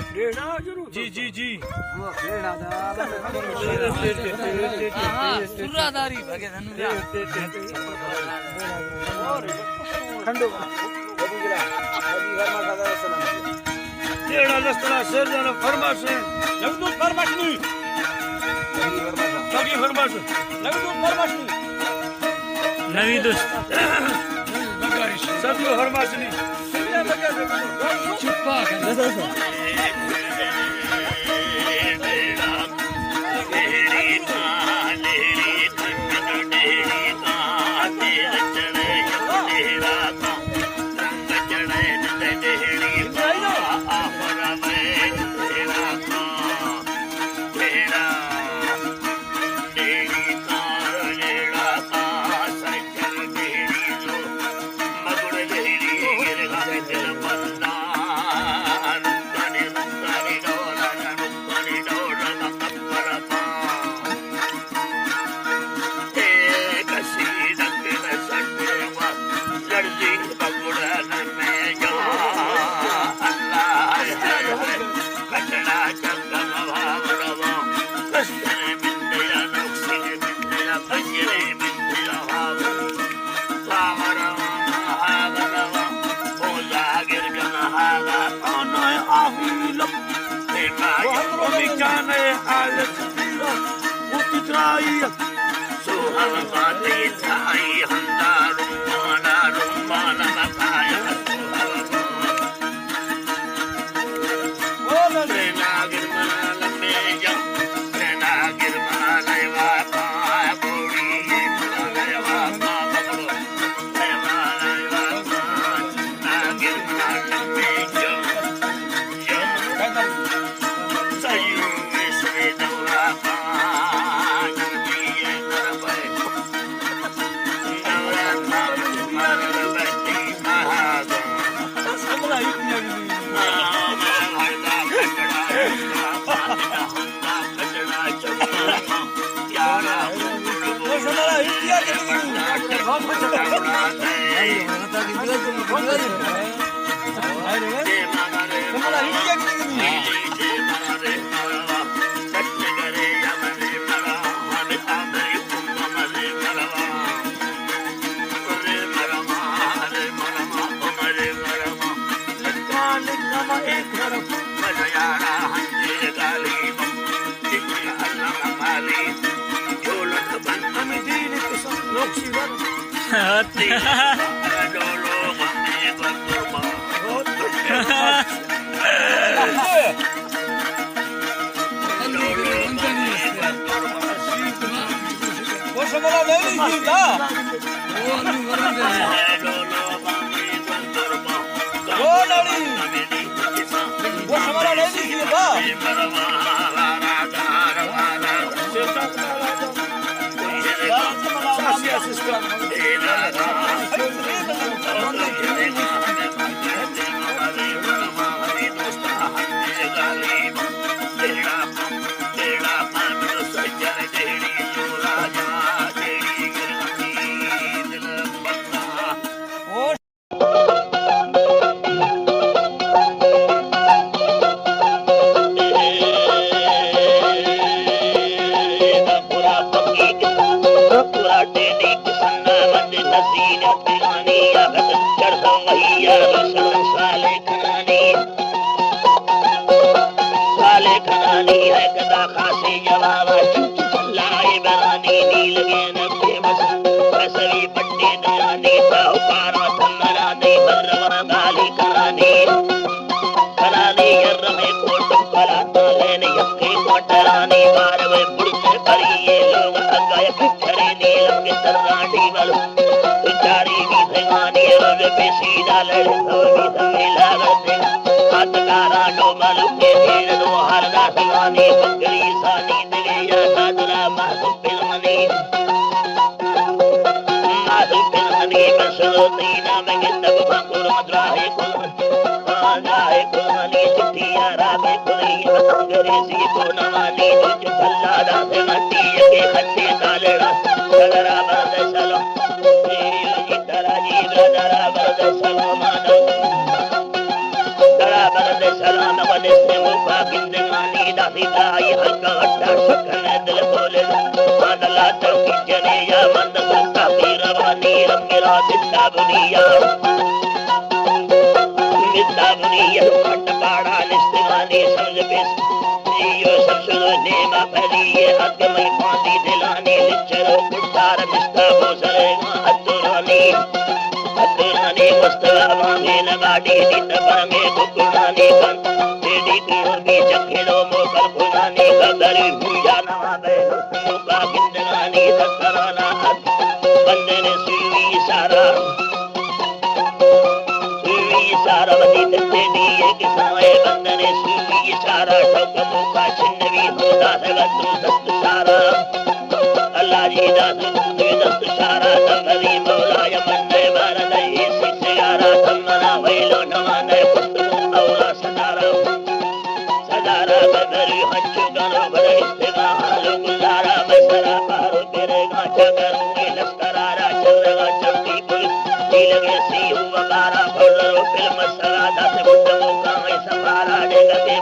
जी जी जी सुरादारी भगे तेरा लस्तरा शेर जाना फरमाश है लगदू फरमाश नहीं लगी फरमाश लगदू फरमाश नहीं नवी दोस्त सब लोग फरमाश नहीं चुप्पा कर Selamat जी दासी दाई हल्का वट्टा सकन दिल बोले मादला चौकी जने या मंद सुता पीरवानी रंगला बिस्ता बुनिया बिस्ता बुनिया खट पाड़ा निस्तिवानी समझ बेस यो सबसुद नेमा फलिए हक में पानी दिलानी लिचरो कुटार बिस्ता बोसरे अतुरानी अतुरानी मस्तवा मांगे नगाड़ी नीत बांगे बुकुरानी कन तेरी कुर्बी चखेलो मोकर खुनानी गगरी भूजा नवा बैलो मुका किंदगानी तकराना बंदने सुई सारा सारावती तेरी एक समय बंदने सुई सारा ठोक मुका छिन्नवी होता सगतु दस्त सारा अल्लाह जी दास दस्त सारा तमरी मौलाय मंदे बारदई सिगारा तमना वैलो नवाने पुस्तु औला सदारा सदारा गगरी हच्चु गनो बड़े इस्तेगा हालो गुजारा बसरा पारो तेरे गाचा करूंगे लस्करारा चंद्रगा चौकी पुल नीलगे सी हुआ बारा फिल्म सरा दस बुद्ध मुका मैं सफारा देगा के